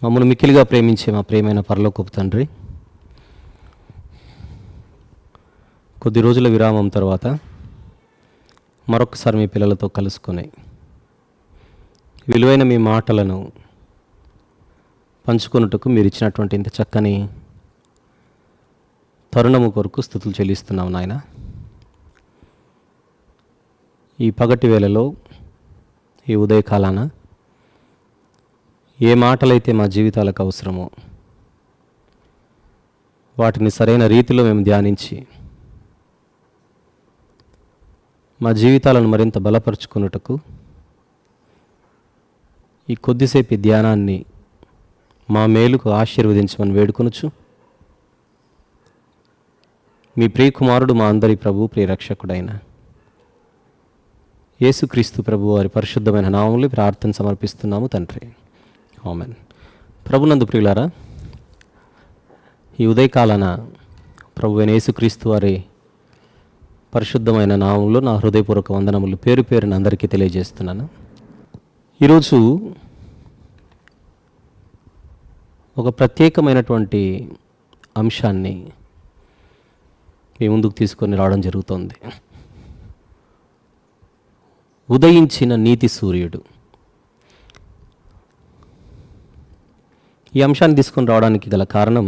మమ్మల్ని మిక్కిలిగా ప్రేమించే మా ప్రియమైన పరలోకపు తండ్రి, కొద్ది రోజుల విరామం తర్వాత మరొకసారి మీ పిల్లలతో కలుసుకొని విలువైన మీ మాటలను పంచుకొనుటకు మీరు ఇచ్చినటువంటి ఇంత చక్కని తరుణము కొరకు స్తుతులు చెల్లిస్తున్నాం నాయన. ఈ పగటి వేళలో, ఈ ఉదయకాలాన ఏ మాటలైతే మా జీవితాలకు అవసరమో వాటిని సరైన రీతిలో మేము ధ్యానించి మా జీవితాలను మరింత బలపరుచుకున్నటకు ఈ కొద్దిసేపు ధ్యానాన్ని మా మేలుకు ఆశీర్వదించమని వేడుకొనుచు, మీ ప్రియకుమారుడు మా అందరి ప్రభు ప్రియరక్షకుడైన యేసుక్రీస్తు ప్రభు వారి పరిశుద్ధమైన నామములో ప్రార్థన సమర్పిస్తున్నాము తండ్రి, ఆమేన్. ప్రభునందు ప్రియులారా, ఈ ఉదయకాలాన ప్రభువైన యేసుక్రీస్తు వారి పరిశుద్ధమైన నామంలో నా హృదయపూర్వక వందనములు పేరు పేరున అందరికీ తెలియజేస్తున్నాను. ఈరోజు ఒక ప్రత్యేకమైనటువంటి అంశాన్ని మీ ముందుకు తీసుకొని రావడం జరుగుతోంది. ఉదయించిన నీతి సూర్యుడు. ఈ అంశాన్ని తీసుకొని రావడానికి గల కారణం,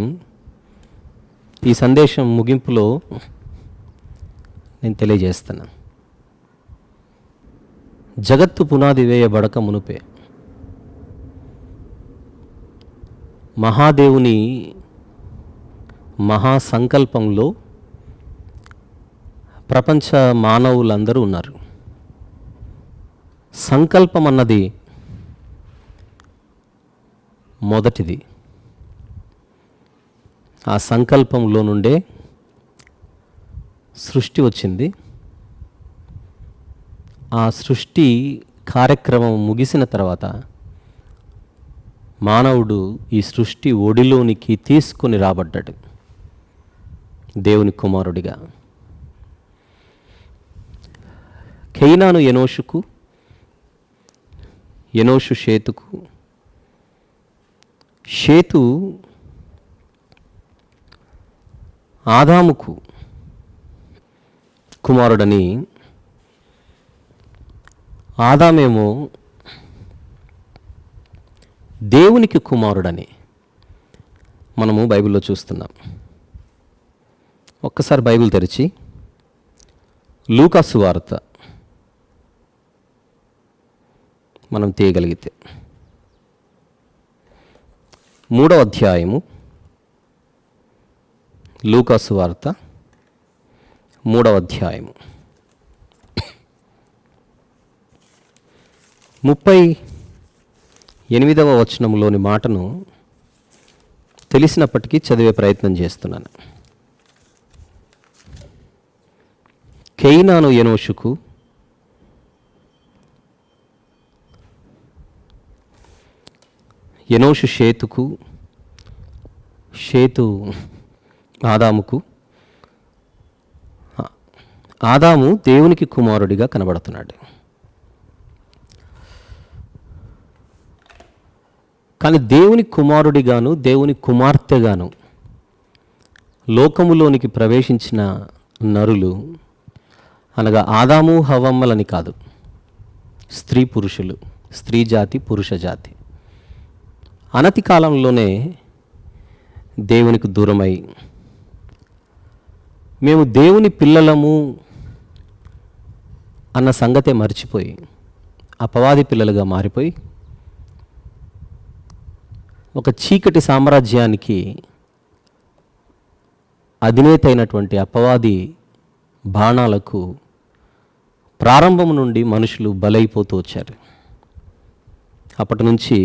ఈ సందేశం ముగింపులో నేను తెలియజేస్తాను. జగత్తు పునాది వేయబడక మునుపే మహాదేవుని మహాసంకల్పంలో ప్రపంచ మానవులందరూ ఉన్నారు. సంకల్పం అన్నది మొదటిది. ఆ సంకల్పంలో నుండే సృష్టి వచ్చింది. ఆ సృష్టి కార్యక్రమం ముగిసిన తర్వాత మానవుడు ఈ సృష్టి ఒడిలోనికి తీసుకొని రాబడ్డాడు దేవుని కుమారుడిగా. కైనాను ఎనోషుకు, ఎనోషు షేతుకు, షేతు ఆదాముకు కుమారుడని, ఆదామేమో దేవునికి కుమారుడని మనము బైబిల్లో చూస్తున్నాం. ఒక్కసారి బైబిల్ తెరిచి లూకా సువార్త మనం తీయగలిగితే 3వ అధ్యాయము, లూకా సువార్త 3వ అధ్యాయము 38వ వచనంలోని మాటను తెలిసినప్పటికీ చదివే ప్రయత్నం చేస్తున్నాను. కైనాను ఎనోషుకు, ఎనోషు షేతుకు, షేతు ఆదాముకు. ఆదాము దేవునికి కుమారుడిగా కనబడుతున్నాడు. కానీ దేవుని కుమారుడిగాను దేవుని కుమార్తెగాను లోకములోనికి ప్రవేశించిన నరులు అనగా ఆదాము హవ్వమ్మలని కాదు, స్త్రీ పురుషులు, స్త్రీ జాతి పురుష జాతి అనతి కాలంలోనే దేవునికి దూరమై మేము దేవుని పిల్లలము అన్న సంగతే మర్చిపోయి అపవాది పిల్లలుగా మారిపోయి ఒక చీకటి సామ్రాజ్యానికి అధినేత అయినటువంటి అపవాది బాణాలకు ప్రారంభం నుండి మనుషులు బలైపోతూ వచ్చారు. అప్పటి నుంచి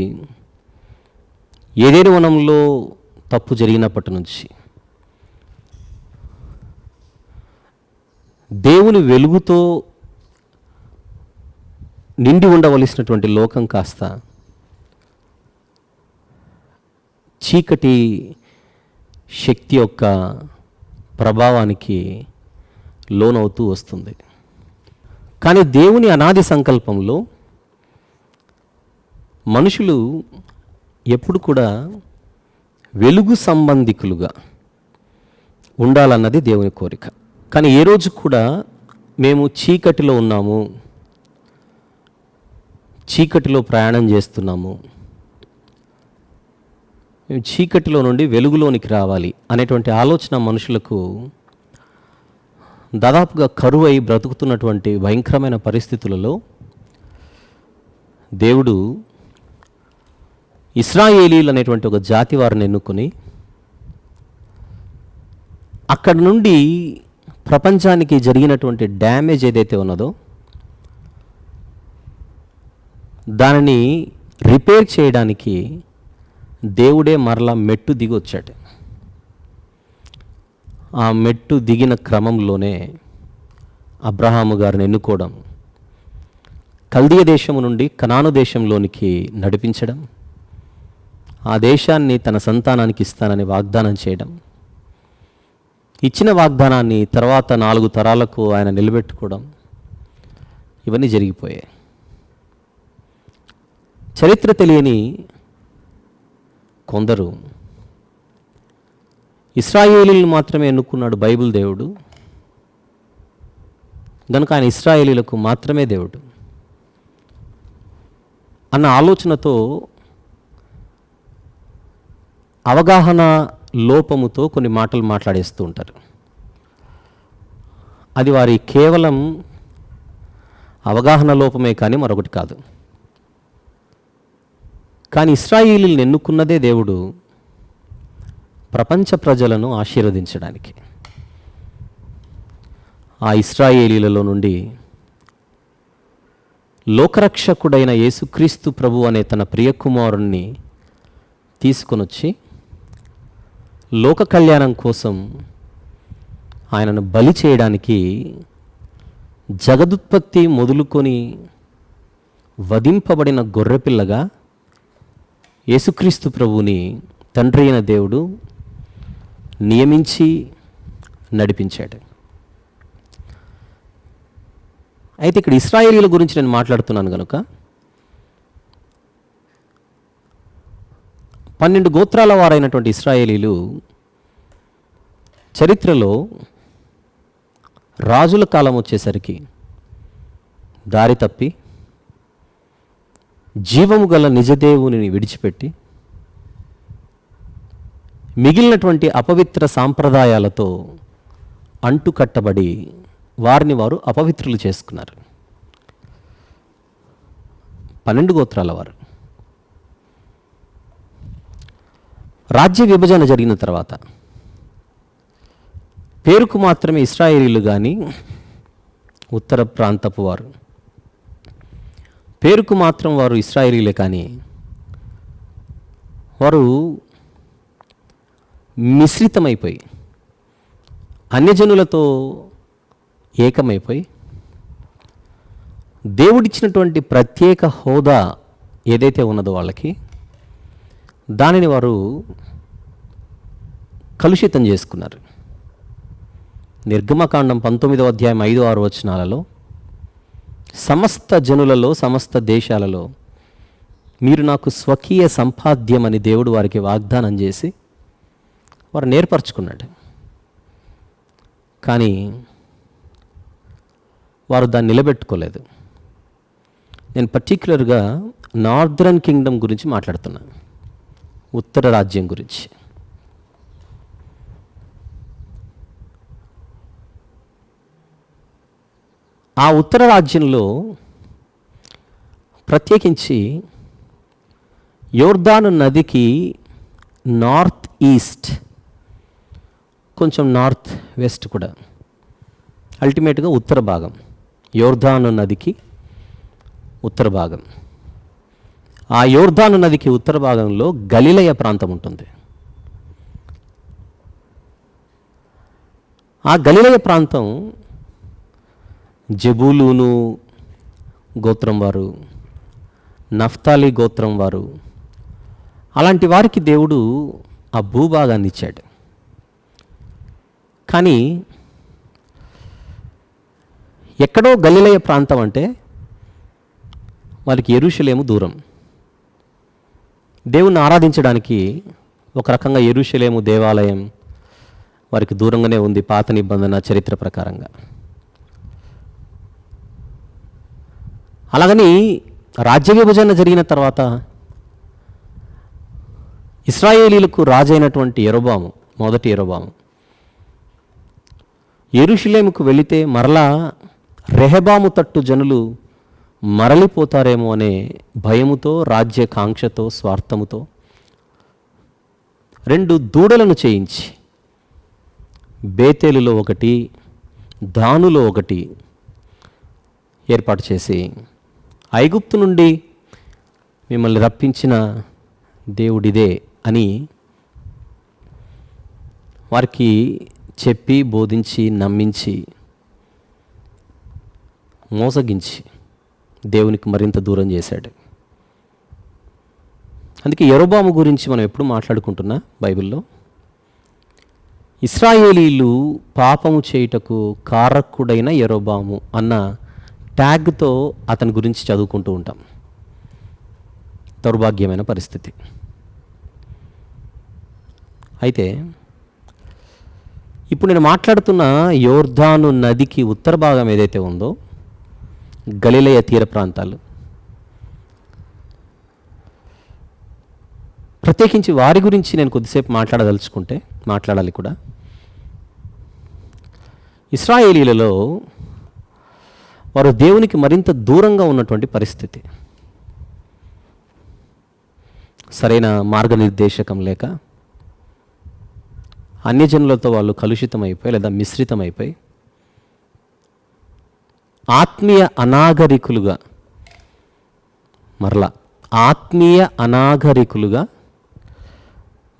ఏదేని వనంలో తప్పు జరిగినప్పటి నుంచి దేవుని వెలుగుతో నిండి ఉండవలసినటువంటి లోకం కాస్త చీకటి శక్తి యొక్క ప్రభావానికి లోనవుతూ వస్తుంది. కానీ దేవుని అనాది సంకల్పంలో మనుషులు ఎప్పుడు కూడా వెలుగు సంబంధికులుగా ఉండాలన్నది దేవుని కోరిక. కానీ ఏ రోజు కూడా మేము చీకటిలో ఉన్నాము, చీకటిలో ప్రయాణం చేస్తున్నాము, మేము చీకటిలో నుండి వెలుగులోనికి రావాలి అనేటువంటి ఆలోచన మనుషులకు దాదాపుగా కరువై బ్రతుకుతున్నటువంటి భయంకరమైన పరిస్థితులలో దేవుడు ఇశ్రాయేలీలు అనేటువంటి ఒక జాతి వారిని ఎన్నుకొని అక్కడి నుండి ప్రపంచానికి జరిగినటువంటి డ్యామేజ్ ఏదైతే ఉన్నదో దానిని రిపేర్ చేయడానికి దేవుడే మరలా మెట్టు దిగి వచ్చాడు. ఆ మెట్టు దిగిన క్రమంలోనే అబ్రహాము గారిని ఎన్నుకోవడం, కల్దీయ దేశము నుండి కనాను దేశంలోనికి నడిపించడం, ఆ దేశాన్ని తన సంతానానికి ఇస్తానని వాగ్దానం చేయడం, ఇచ్చిన వాగ్దానాన్ని తర్వాత 4 తరాలకు ఆయన నిలబెట్టుకోవడం, ఇవన్నీ జరిగిపోయాయి. చరిత్ర తెలియని కొందరు ఇశ్రాయేలీలను మాత్రమే ఎన్నుకున్నాడు బైబిల్ దేవుడు, కనుక ఆయన ఇశ్రాయేలీలకు మాత్రమే దేవుడు అన్న ఆలోచనతో, అవగాహన లోపముతో కొన్ని మాటలు మాట్లాడేస్తూ ఉంటారు. అది వారి కేవలం అవగాహన లోపమే కానీ మరొకటి కాదు. కానీ ఇశ్రాయేలీలను ఎన్నుకున్నదే దేవుడు ప్రపంచ ప్రజలను ఆశీర్వదించడానికి. ఆ ఇశ్రాయేలీలలో నుండి లోకరక్షకుడైన యేసుక్రీస్తు ప్రభు అనే తన ప్రియకుమారుణ్ణి తీసుకొనొచ్చి లోక కళ్యాణం కోసం ఆయనను బలి చేయడానికి జగదుత్పత్తి మొదలుకొని వధింపబడిన గొర్రెపిల్లగా యేసుక్రీస్తు ప్రభువుని తండ్రి అయిన దేవుడు నియమించి నడిపించాడు. అయితే ఇక్కడ ఇశ్రాయేలీల గురించి నేను మాట్లాడుతున్నాను కనుక 12 గోత్రాల వారైనటువంటి ఇశ్రాయేలీలు చరిత్రలో రాజుల కాలం వచ్చేసరికి దారి తప్పి జీవము గల నిజదేవుని విడిచిపెట్టి మిగిలినటువంటి అపవిత్ర సాంప్రదాయాలతో అంటుకట్టబడి వారిని వారు అపవిత్రులు చేసుకున్నారు. 12 గోత్రాల వారు. రాజ్య విభజన జరిగిన తర్వాత పేరుకు మాత్రమే ఇశ్రాయేలీలు కానీ ఉత్తర ప్రాంతపు వారు, పేరుకు మాత్రం వారు ఇశ్రాయేలీలే కానీ వారు మిశ్రితమైపోయి అన్యజనులతో ఏకమైపోయి దేవుడిచ్చినటువంటి ప్రత్యేక హోదా ఏదైతే ఉన్నదో వాళ్ళకి, దానిని వారు కలుషితం చేసుకున్నారు. నిర్గమకాండం 19వ అధ్యాయం 5-6 వచనాలలో సమస్త జనులలో సమస్త దేశాలలో మీరు నాకు స్వకీయ సంపాద్యమని దేవుడు వారికి వాగ్దానం చేసి వారు నేర్పరచుకున్నాడు. కానీ వారు దాన్ని నిలబెట్టుకోలేదు. నేను పర్టిక్యులర్గా నార్దర్న్ కింగ్డమ్ గురించి మాట్లాడుతున్నాను, ఉత్తర రాజ్యం గురించి. ఆ ఉత్తర రాజ్యంలో ప్రత్యేకించి యోర్దాను నదికి నార్త్ ఈస్ట్, కొంచెం నార్త్ వెస్ట్ కూడా, అల్టిమేట్గా ఉత్తర భాగం, యోర్దాను నదికి ఉత్తర భాగం. ఆ యోర్దాను నదికి ఉత్తర భాగంలో గలిలయ ప్రాంతం ఉంటుంది. ఆ గలిలయ ప్రాంతం జెబూలూను గోత్రం వారు, నఫ్తాలి గోత్రం వారు, అలాంటి వారికి దేవుడు ఆ భూభాగాన్ని ఇచ్చాడు. కానీ ఎక్కడో గలిలయ ప్రాంతం అంటే వాళ్ళకి యెరూషలేము దూరం. దేవుణ్ణి ఆరాధించడానికి ఒక రకంగా యెరూషలేము దేవాలయం వారికి దూరంగానే ఉంది పాత నిబంధన చరిత్ర ప్రకారంగా. అలాగని రాజ్య విభజన జరిగిన తర్వాత ఇశ్రాయేలీలకు రాజైనటువంటి యరొబాము, మొదటి యరొబాము యెరూషలేముకు వెళితే మరలా రెహబాము తట్టు జనులు మరలిపోతారేమో అనే భయముతో, రాజ్యకాంక్షతో, స్వార్థముతో 2 దూడలను చేయించి బేతేలులో ఒకటి, దానులో ఒకటి ఏర్పాటు చేసి, ఐగుప్తు నుండి మిమ్మల్ని రప్పించిన దేవుడిదే అని వారికి చెప్పి, బోధించి, నమ్మించి, మోసగించి దేవునికి మరింత దూరం చేశాడు. అందుకే యరొబాము గురించి మనం ఎప్పుడు మాట్లాడుకుంటున్నా బైబిల్లో ఇశ్రాయేలీలు పాపము చేయుటకు కారకుడైన యరొబాము అన్న ట్యాగ్తో అతని గురించి చదువుకుంటూ ఉంటాం. దౌర్భాగ్యమైన పరిస్థితి. అయితే ఇప్పుడు నేను మాట్లాడుతున్న యోర్దాను నదికి ఉత్తర భాగం ఏదైతే ఉందో, గలిలయ తీర ప్రాంతాలు, ప్రత్యేకించి వారి గురించి నేను కొద్దిసేపు మాట్లాడాలి కూడా. ఇశ్రాయేలీలలో వారు దేవునికి మరింత దూరంగా ఉన్నటువంటి పరిస్థితి. సరైన మార్గనిర్దేశకం లేక అన్యజనులతో వాళ్ళు కలుషితమైపోయి లేదా మిశ్రితమైపోయి ఆత్మీయ అనాగరికులుగా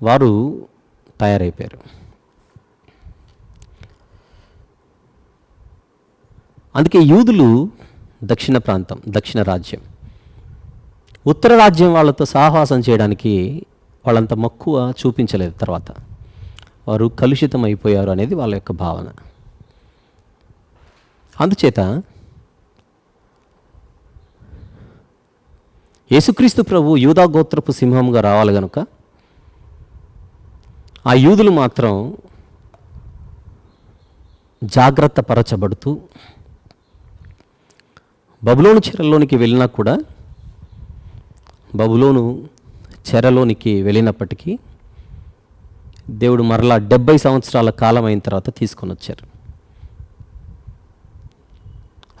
వారు తయారైపోయారు. అందుకే యూదులు దక్షిణ రాజ్యం, ఉత్తర రాజ్యం వాళ్ళతో సాహసం చేయడానికి వాళ్ళంత మక్కువ చూపించలేదు. తర్వాత వారు కలుషితం అయిపోయారు అనేది వాళ్ళ యొక్క భావన. అందుచేత యేసుక్రీస్తు ప్రభు యూదా గోత్రపు సింహంగా రావాలి గనుక ఆ యూదులు మాత్రం జాగ్రత్త పరచబడుతూ బబులోను చెరలోనికి వెళ్ళినా కూడా, బబులోను చెరలోనికి వెళ్ళినప్పటికీ దేవుడు మరలా 70 సంవత్సరాల కాలం అయిన తర్వాత తీసుకొని వచ్చారు.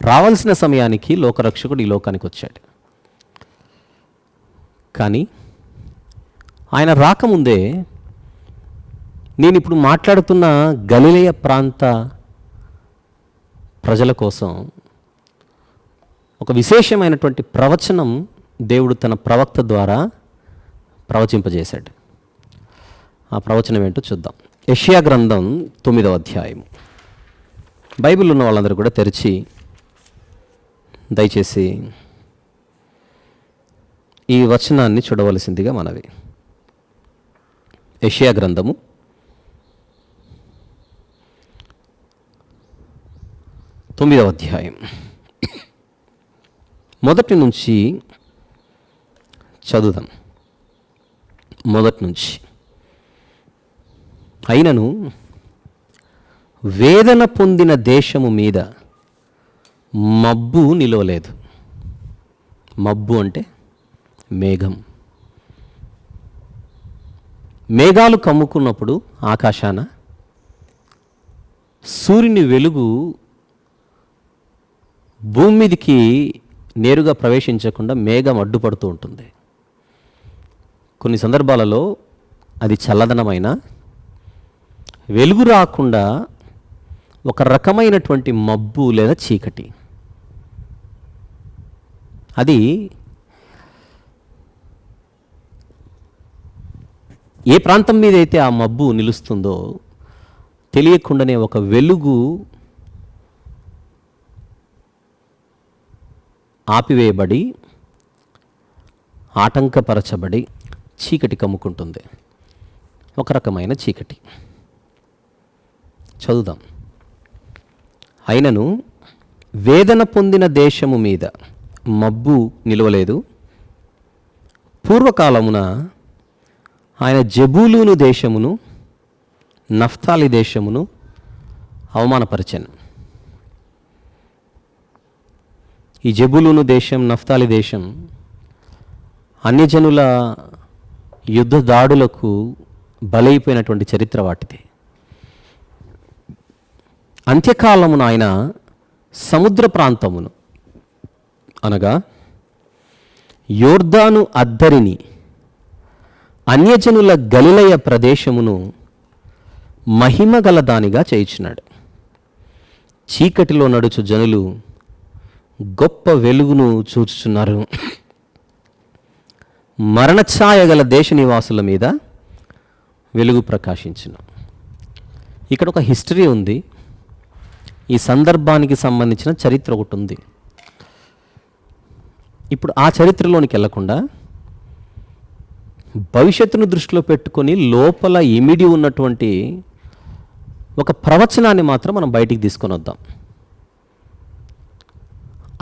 రావాల్సిన సమయానికి లోకరక్షకుడు ఈ లోకానికి వచ్చాడు. కానీ ఆయన రాకముందే నేను ఇప్పుడు మాట్లాడుతున్న గలిలయ ప్రాంత ప్రజల కోసం ఒక విశేషమైనటువంటి ప్రవచనం దేవుడు తన ప్రవక్త ద్వారా ప్రవచింపజేశాడు. ఆ ప్రవచనం ఏంటో చూద్దాం. యెషయా గ్రంథం 9వ అధ్యాయం. బైబిల్ ఉన్న వాళ్ళందరూ కూడా తెరిచి దయచేసి ఈ వచనాన్ని చూడవలసిందిగా మనవి. యెషయా గ్రంథము 9వ అధ్యాయం మొదటి నుంచి చదువుదాం. మొదటి నుంచి. అయినను వేదన పొందిన దేశము మీద మబ్బు నిలవలేదు. మబ్బు అంటే మేఘం. మేఘాలు కమ్ముకున్నప్పుడు ఆకాశాన సూర్యుని వెలుగు భూమి మీదకి నేరుగా ప్రవేశించకుండా మేఘం అడ్డుపడుతూ ఉంటుంది. కొన్ని సందర్భాలలో అది చల్లదనమైన వెలుగు రాకుండా ఒక రకమైనటువంటి మబ్బు లేదా చీకటి. అది ఏ ప్రాంతం మీద అయితే ఆ మబ్బు నిలుస్తుందో తెలియకుండానే ఒక వెలుగు ఆపివేయబడి, ఆటంకపరచబడి చీకటి కమ్ముకుంటుంది. ఒక రకమైన చీకటి. చదువుదాం. అయినను వేదన పొందిన దేశము మీద మబ్బు నిలవలేదు. పూర్వకాలమున ఆయన జెబూలూను దేశమును నఫ్తాలి దేశమును అవమానపరిచాను. ఈ జెబూలూను దేశం, నఫ్తాలి దేశం అన్యజనుల యుద్ధ దాడులకు బలైపోయినటువంటి చరిత్ర వాటిది. అంత్యకాలమున ఆయన సముద్ర ప్రాంతమును అనగా యోర్దాను అద్దరిని, అన్యజనుల గలిలయ ప్రదేశమును మహిమగల దానిగా చేయుచున్నాడు. చీకటిలో నడుచు జనులు గొప్ప వెలుగును చూచుచున్నారు. మరణఛాయ గల దేశ నివాసుల మీద వెలుగు ప్రకాశించును. ఇక్కడ ఒక హిస్టరీ ఉంది. ఈ సందర్భానికి సంబంధించిన చరిత్ర ఒకటి ఉంది. ఇప్పుడు ఆ చరిత్రలోనికి వెళ్లకుండా భవిష్యత్తును దృష్టిలో పెట్టుకొని లోపల ఇమిడి ఉన్నటువంటి ఒక ప్రవచనాన్ని మాత్రం మనం బయటికి తీసుకొని వద్దాం.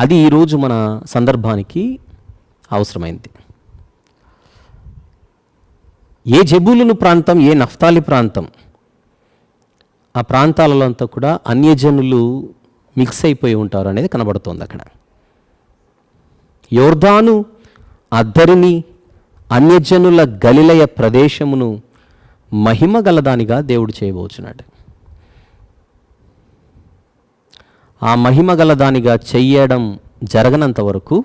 అది ఈరోజు మన సందర్భానికి అవసరమైంది. ఏ జెబూలును ప్రాంతం, ఏ నఫ్తాలి ప్రాంతం, ఆ ప్రాంతాలలో అంతా కూడా అన్యజనులు మిక్స్ అయిపోయి ఉంటారు అనేది కనబడుతోంది అక్కడ. యోర్దాను అద్దరిని, అన్యజనుల గలిలయ ప్రదేశమును మహిమ గలదానిగా దేవుడు చేయబోచున్నాడు. ఆ మహిమ గలదానిగా చెయ్యడం జరగనంత వరకు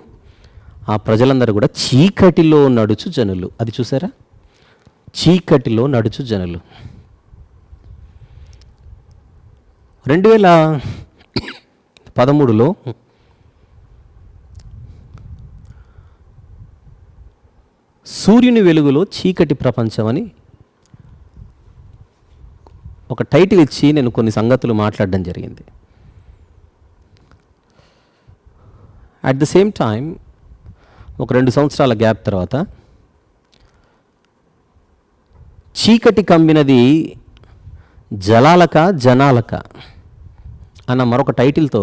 ఆ ప్రజలందరూ కూడా చీకటిలో నడుచు జనులు. అది చూసారా, చీకటిలో నడుచు జనులు. 2013లో సూర్యుని వెలుగులో చీకటి ప్రపంచం అని ఒక టైటిల్ ఇచ్చి నేను కొన్ని సంగతులు మాట్లాడడం జరిగింది. అట్ ద సేమ్ టైం ఒక 2 సంవత్సరాల గ్యాప్ తర్వాత చీకటి కమ్మినది జలాలక జనాలక అన్న మరొక టైటిల్తో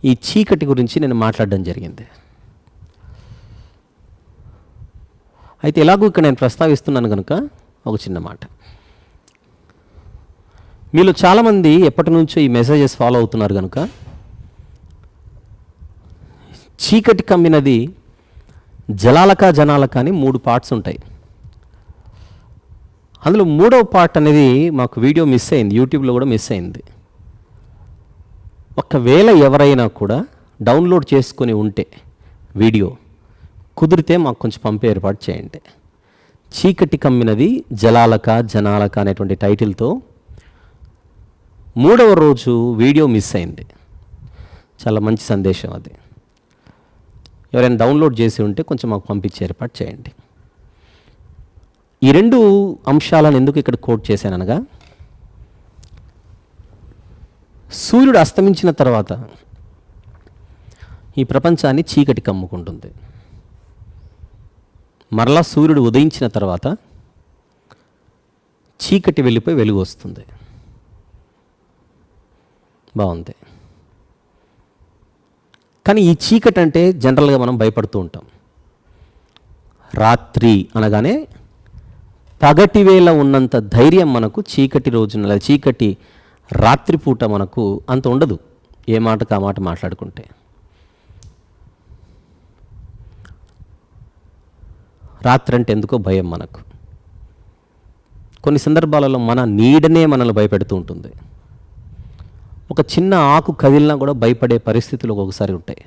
ఈ చీకటి గురించి నేను మాట్లాడడం జరిగింది. అయితే ఎలాగూ ఇక్కడ నేను ప్రస్తావిస్తున్నాను కనుక ఒక చిన్న మాట. మీలో చాలామంది ఎప్పటి నుంచో ఈ మెసేజెస్ ఫాలో అవుతున్నారు కనుక చీకటి కమ్మినది జలాలక జనాలక అని 3 పార్ట్స్ ఉంటాయి. అందులో 3వ పార్ట్ అనేది మాకు వీడియో మిస్ అయింది, యూట్యూబ్లో కూడా మిస్ అయింది. ఒకవేళ ఎవరైనా కూడా డౌన్లోడ్ చేసుకొని ఉంటే వీడియో కుదిరితే మాకు కొంచెం పంపే ఏర్పాటు చేయండి. చీకటి కమ్మినది జలాలక జనాలక అనేటువంటి టైటిల్తో 3వ రోజు వీడియో మిస్ అయింది. చాలా మంచి సందేశం అది. ఎవరైనా డౌన్లోడ్ చేసి ఉంటే కొంచెం మాకు పంపించే ఏర్పాటు చేయండి. ఈ 2 అంశాలను ఎందుకు ఇక్కడ కోట్ చేశాననగా, సూర్యుడు అస్తమించిన తర్వాత ఈ ప్రపంచాన్ని చీకటి కమ్ముకుంటుంది. మరలా సూర్యుడు ఉదయించిన తర్వాత చీకటి వెళ్ళిపోయి వెలుగు వస్తుంది. బాగుంది. కానీ ఈ చీకటి అంటే జనరల్గా మనం భయపడుతూ ఉంటాం. రాత్రి అనగానే పగటి వేళ ఉన్నంత ధైర్యం మనకు చీకటి రోజున, చీకటి రాత్రిపూట మనకు అంత ఉండదు. ఏ మాటకు ఆ మాట మాట్లాడుకుంటే రాత్రి అంటే ఎందుకో భయం మనకు. కొన్ని సందర్భాలలో మన నీడనే మనల్ని భయపెడుతూ ఉంటుంది. ఒక చిన్న ఆకు కదిలినా కూడా భయపడే పరిస్థితులు ఒక్కొక్కసారి ఉంటాయి.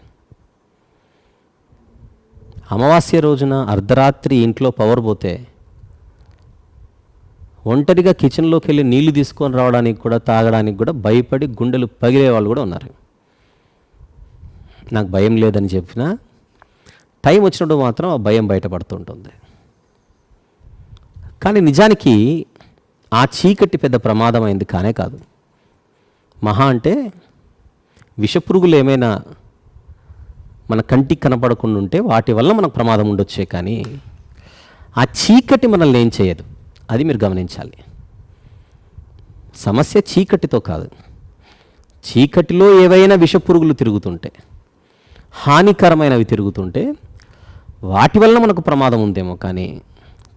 అమావాస్య రోజున అర్ధరాత్రి ఇంట్లో పవర్ పోతే ఒంటరిగా కిచెన్లోకి వెళ్ళి నీళ్లు తీసుకొని రావడానికి కూడా, తాగడానికి కూడా భయపడి గుండెలు పగిలే వాళ్ళు కూడా ఉన్నారు. నాకు భయం లేదని చెప్పినా టైం వచ్చినప్పుడు మాత్రం ఆ భయం బయటపడుతుంటుంది. కానీ నిజానికి ఆ చీకటి పెద్ద ప్రమాదమైంది కానే కాదు. మహా అంటే విషపురుగులు ఏమైనా మన కంటికి కనపడకుండా ఉంటే వాటి వల్ల మనకు ప్రమాదం ఉండొచ్చే, కానీ ఆ చీకటి మనల్ని ఏం చేయదు. అది మీరు గమనించాలి. సమస్య చీకటితో కాదు. చీకటిలో ఏవైనా విషపురుగులు తిరుగుతుంటే, హానికరమైనవి తిరుగుతుంటే వాటి వల్ల మనకు ప్రమాదం ఉందేమో, కానీ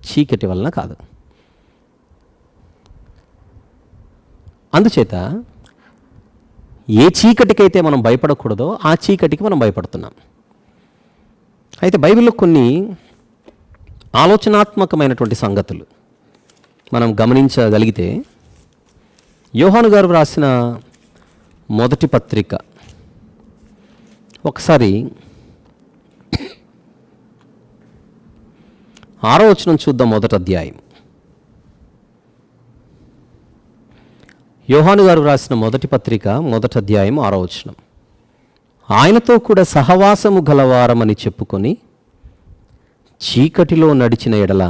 చీకటి వలన కాదు. అందుచేత ఏ చీకటికైతే మనం భయపడకూడదో ఆ చీకటికి మనం భయపడుతున్నాం. అయితే బైబిల్లో కొన్ని ఆలోచనాత్మకమైనటువంటి సంగతులు మనం గమనించగలిగితే, యోహాను గారు రాసిన మొదటి పత్రిక ఒకసారి 6వ వచనం చూద్దాం. మొదటి అధ్యాయం, యోహాను గారు రాసిన మొదటి పత్రిక మొదటి అధ్యాయం 6వ వచనం. ఆయనతో కూడా సహవాసము గలవారమని చెప్పుకొని చీకటిలో నడిచిన ఎడల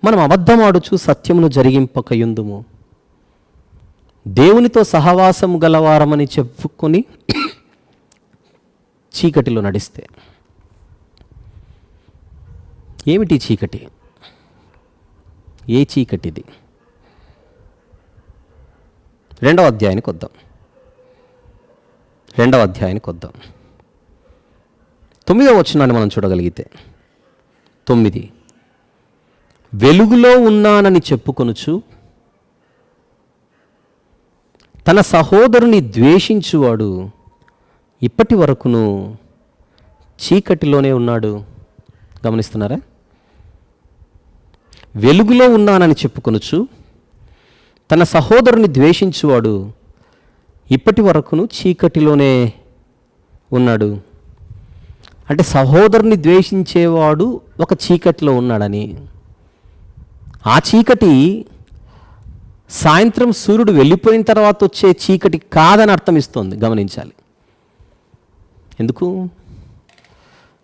మనం అబద్ధమాడుచు సత్యమును జరిగింపకయుందుము. దేవునితో సహవాసము గలవారమని చెప్పుకొని చీకటిలో నడిస్తే ఏమిటి చీకటి? ఏ చీకటిది? 2వ అధ్యాయానికి వద్దాం. 9వ వచనాన్ని మనం చూడగలిగితే, 9, వెలుగులో ఉన్నానని చెప్పుకొనుచు తన సహోదరుని ద్వేషించువాడు ఇప్పటి వరకును చీకటిలోనే ఉన్నాడు. గమనిస్తున్నారా? వెలుగులో ఉన్నానని చెప్పుకొనుచు తన సహోదరుని ద్వేషించువాడు ఇప్పటి వరకును చీకటిలోనే ఉన్నాడు. అంటే సహోదరుని ద్వేషించేవాడు ఒక చీకటిలో ఉన్నాడని. ఆ చీకటి సాయంత్రం సూర్యుడు వెళ్ళిపోయిన తర్వాత వచ్చే చీకటి కాదని అర్థం ఇస్తోంది. గమనించాలి. ఎందుకు?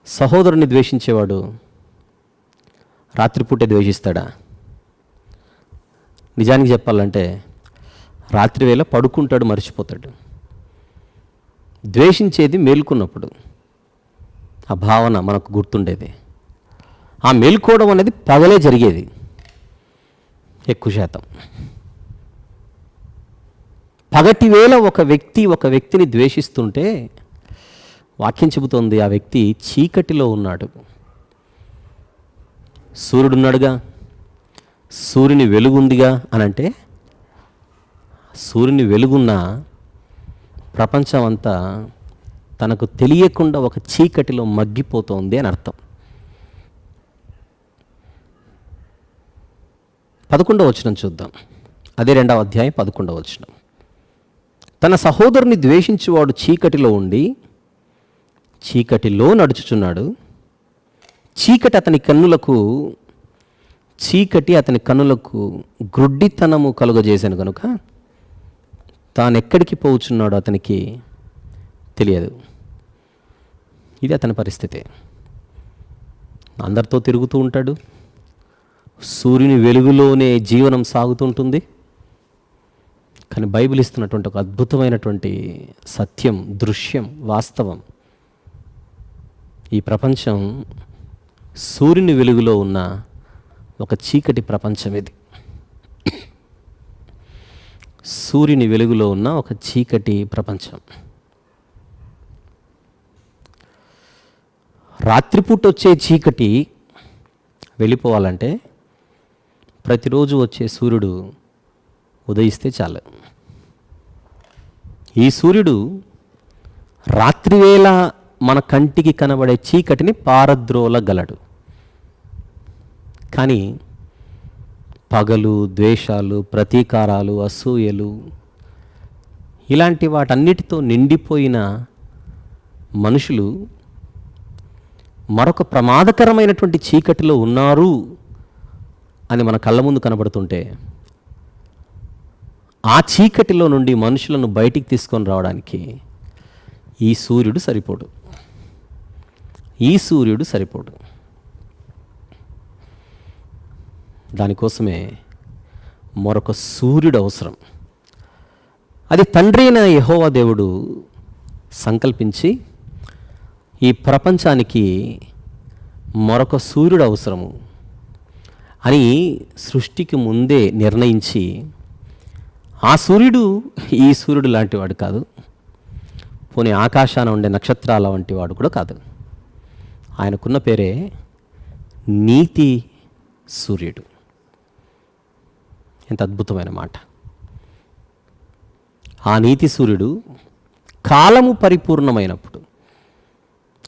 సహోదరుని ద్వేషించేవాడు రాత్రిపూటే ద్వేషిస్తాడా? నిజానికి చెప్పాలంటే రాత్రి వేళ పడుకుంటాడు, మర్చిపోతాడు. ద్వేషించేది మేలుకున్నప్పుడు ఆ భావన మనకు గుర్తుండేది. ఆ మేలుకోవడం అనేది పగలే జరిగేది ఎక్కువ శాతం. పగటి వేళ ఒక వ్యక్తిని ద్వేషిస్తుంటే వాక్యం చెబుతోంది ఆ వ్యక్తి చీకటిలో ఉన్నాడు. సూర్యుడున్నాడుగా, సూర్యుని వెలుగుందిగా అని అంటే సూర్యుని వెలుగున్న ప్రపంచం అంతా తనకు తెలియకుండా ఒక చీకటిలో మగ్గిపోతోంది అని అర్థం. 11వ వచనం చూద్దాం. అదే 2వ అధ్యాయం 11వ వచనం. తన సహోదరుని ద్వేషించువాడు చీకటిలో ఉండి చీకటిలో నడుచుచున్నాడు. చీకటి అతని కన్నులకు గ్రుడ్డితనము కలుగజేశాను కనుక తానెక్కడికి పోవుచున్నాడో అతనికి తెలియదు. ఇది అతని పరిస్థితి. అందరితో తిరుగుతూ ఉంటాడు. సూర్యుని వెలుగులోనే జీవనం సాగుతుంటుంది. కానీ బైబిల్ ఇస్తున్నటువంటి ఒక అద్భుతమైనటువంటి సత్యం, దృశ్యం, వాస్తవం, ఈ ప్రపంచం సూర్యుని వెలుగులో ఉన్న ఒక చీకటి ప్రపంచం. ఇది సూర్యుని వెలుగులో ఉన్న ఒక చీకటి ప్రపంచం. రాత్రిపూట వచ్చే చీకటి వెళ్ళిపోవాలంటే ప్రతిరోజు వచ్చే సూర్యుడు ఉదయిస్తే చాలు. ఈ సూర్యుడు రాత్రివేళ మన కంటికి కనబడే చీకటిని పారద్రోలగలడు. కానీ పగలు, ద్వేషాలు, ప్రతీకారాలు, అసూయలు ఇలాంటి వాటన్నిటితో నిండిపోయిన మనుషులు మరొక ప్రమాదకరమైనటువంటి చీకటిలో ఉన్నారు అని మన కళ్ళ ముందు కనబడుతుంటే ఆ చీకటిలో నుండి మనుషులను బయటికి తీసుకొని రావడానికి ఈ సూర్యుడు సరిపోడు. దానికోసమే మరొక సూర్యుడు అవసరం. అది తండ్రి అయిన యెహోవా దేవుడు సంకల్పించి ఈ ప్రపంచానికి మరొక సూర్యుడు అవసరము అని సృష్టికి ముందే నిర్ణయించి, ఆ సూర్యుడు ఈ సూర్యుడు లాంటి వాడు కాదు, పోనీ ఆకాశాన ఉండే నక్షత్రాల వంటి వాడు కూడా కాదు. ఆయనకున్న పేరే నీతి సూర్యుడు. ఎంత అద్భుతమైన మాట. ఆ నీతి సూర్యుడు కాలము పరిపూర్ణమైనప్పుడు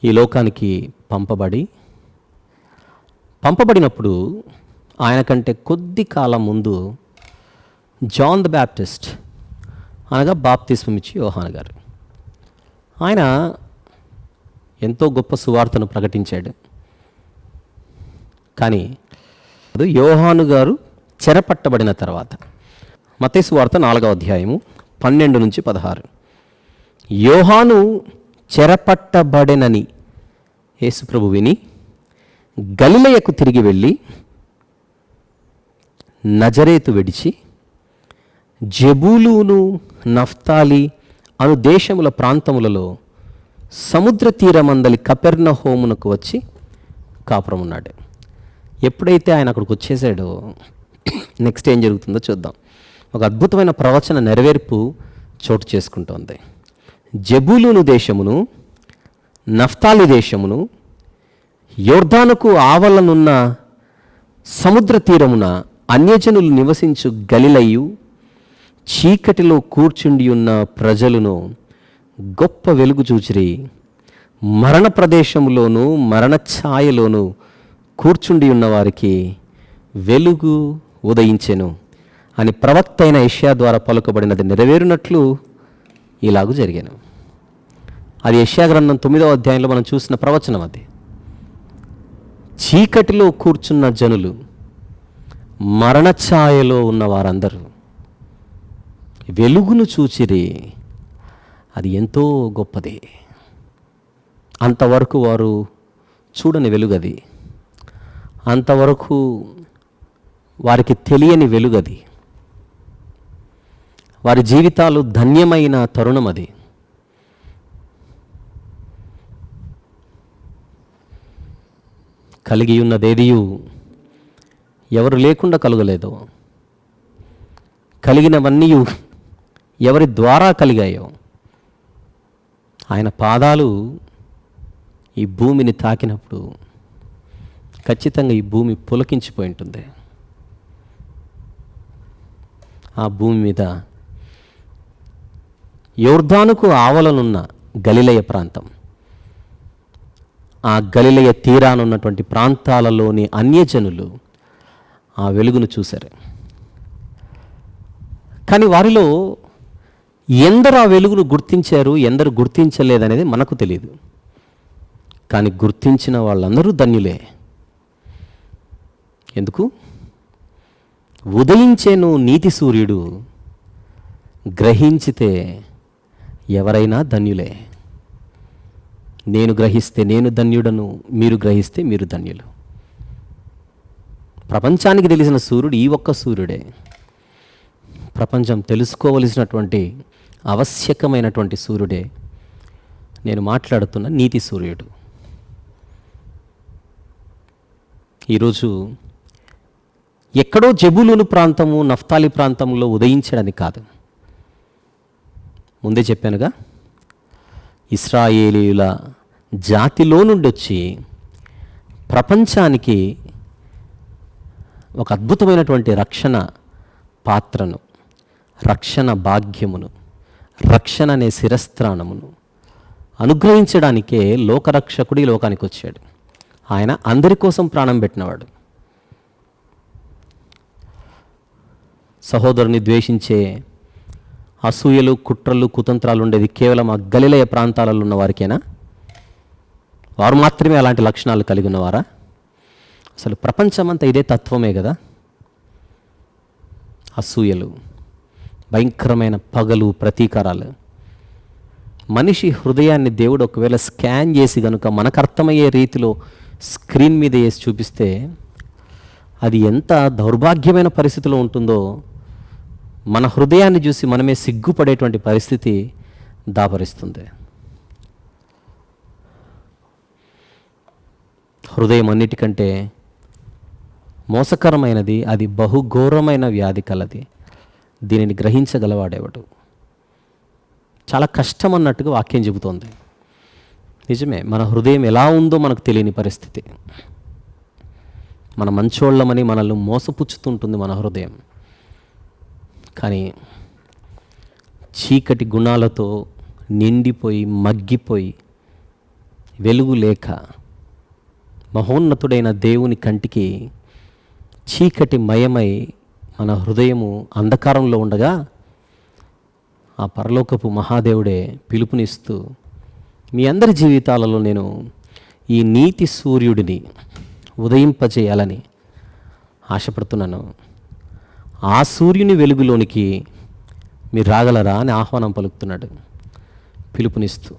ఈ లోకానికి పంపబడినప్పుడు ఆయన కంటే కొద్ది కాలం ముందు జాన్ ద బ్యాప్టిస్ట్ అనగా బాప్తిస్మం ఇచ్చి యోహాను గారు, ఆయన ఎంతో గొప్ప సువార్తను ప్రకటించాడు. కానీ యోహాను గారు చెరపట్టబడిన తర్వాత, మత్తయి సువార్త 4వ అధ్యాయము 12-16, యోహాను చెరపట్టబడెనని యేసుప్రభు విని గలిలయకు తిరిగి వెళ్ళి నజరేతు విడిచి జెబూలూను నఫ్తాలి అను దేశముల ప్రాంతములలో సముద్ర తీరమందలి కపెర్నహూమునకు వచ్చి కాపురం ఉన్నాడు. ఎప్పుడైతే ఆయన అక్కడికి వచ్చేసాడో నెక్స్ట్ ఏం జరుగుతుందో చూద్దాం. ఒక అద్భుతమైన ప్రవచన నెరవేర్పు చోటు చేసుకుంటోంది. జెబూలూను దేశమును నఫ్తాలి దేశమును యోర్దానుకు ఆవలనున్న సముద్ర తీరమున అన్యజనులు నివసించు గలిలయు చీకటిలో కూర్చుండి ఉన్న ప్రజలను గొప్ప వెలుగు చూచిరి. మరణ ప్రదేశములోను మరణ ఛాయలోను కూర్చుండి ఉన్న వారికి వెలుగు ఉదయించెను అని ప్రవక్త అయిన యెషయా ద్వారా పలుకబడినది నెరవేరునట్లు ఇలాగూ జరిగాను. అది యెషయా గ్రంథం 9వ అధ్యాయంలో మనం చూసిన ప్రవచనం. అది చీకటిలో కూర్చున్న జనులు, మరణ ఛాయలో ఉన్న వారందరూ వెలుగును చూచిరి. అది ఎంతో గొప్పది. అంతవరకు వారు చూడని వెలుగది, అంతవరకు వారికి తెలియని వెలుగది, వారి జీవితాలు ధన్యమైన తరుణం అది. కలిగి ఉన్నదేదియు ఎవరు లేకుండా కలుగలేదు. కలిగినవన్నీ ఎవరి ద్వారా కలిగాయో ఆయన పాదాలు ఈ భూమిని తాకినప్పుడు ఖచ్చితంగా ఈ భూమి పులకించిపోయి ఉంటుంది. ఆ భూమి మీద యోర్దానుకు ఆవలనున్న గలిలయ ప్రాంతం, ఆ గలిలయ తీరానున్నటువంటి ప్రాంతాలలోని అన్యజనులు ఆ వెలుగును చూశారు. కానీ వారిలో ఎందరు ఆ వెలుగును గుర్తించారు, ఎందరు గుర్తించలేదనేది మనకు తెలియదు. కానీ గుర్తించిన వాళ్ళందరూ ధన్యులే. ఎందుకు? ఉదయించేను నీతి సూర్యుడు గ్రహించితే ఎవరైనా ధన్యులే. నేను గ్రహిస్తే నేను ధన్యుడను, మీరు గ్రహిస్తే మీరు ధన్యులు. ప్రపంచానికి తెలిసిన సూర్యుడు ఈ ఒక్క సూర్యుడే. ప్రపంచం తెలుసుకోవలసినటువంటి ఆవశ్యకమైనటువంటి సూర్యుడే నేను మాట్లాడుతున్న నీతి సూర్యుడు. ఈరోజు ఎక్కడో జెబూలూను ప్రాంతము, నఫ్తాలి ప్రాంతంలో ఉదయించడని కాదు. ముందే చెప్పానుగా, ఇశ్రాయేలీయుల జాతిలో నుండి వచ్చి ప్రపంచానికి ఒక అద్భుతమైనటువంటి రక్షణ పాత్రను, రక్షణ భాగ్యమును, రక్షణ అనే శిరస్త్రాణమును అనుగ్రహించడానికే లోకరక్షకుడు ఈ లోకానికి వచ్చాడు. ఆయన అందరి కోసం ప్రాణం పెట్టినవాడు. సహోదరుని ద్వేషించే అసూయలు, కుట్రలు, కుతంత్రాలు ఉండేది కేవలం ఆ గలిలయ ప్రాంతాలలో ఉన్న వారికేనా? వారు మాత్రమే అలాంటి లక్షణాలు కలిగి ఉన్నవారా? అసలు ప్రపంచమంతా ఇదే తత్వమే కదా. అసూయలు, భయంకరమైన పగలు, ప్రతీకారాలు. మనిషి హృదయాన్ని దేవుడు ఒకవేళ స్కాన్ చేసి కనుక మనకు అర్థమయ్యే రీతిలో స్క్రీన్ మీద వేసి చూపిస్తే అది ఎంత దౌర్భాగ్యమైన పరిస్థితిలో ఉంటుందో మన హృదయాన్ని చూసి మనమే సిగ్గుపడేటువంటి పరిస్థితి దాపరిస్తుంది. హృదయం అన్నిటికంటే మోసకరమైనది, అది బహుఘోరమైన వ్యాధి కలది. దీనిని గ్రహించగలవాడేవాడు. చాలా కష్టం అన్నట్టుగా వాక్యం చెబుతోంది. నిజమే, మన హృదయం ఎలా ఉందో మనకు తెలియని పరిస్థితి. మన మంచోళ్ళమని మనల్ని మోసపుచ్చుతుంటుంది మన హృదయం. కానీ చీకటి గుణాలతో నిండిపోయి మగ్గిపోయి వెలుగు లేక మహోన్నతుడైన దేవుని కంటికి చీకటి మయమై మన హృదయము అంధకారంలో ఉండగా ఆ పరలోకపు మహాదేవుడే పిలుపునిస్తూ, మీ అందరి జీవితాలలో నేను ఈ నీతి సూర్యుడిని ఉదయింపజేయాలని ఆశపడుతున్నాను. ఆ సూర్యుని వెలుగులోనికి మీరు రాగలరా అని ఆహ్వానం పలుకుతున్నాడు, పిలుపునిస్తూ.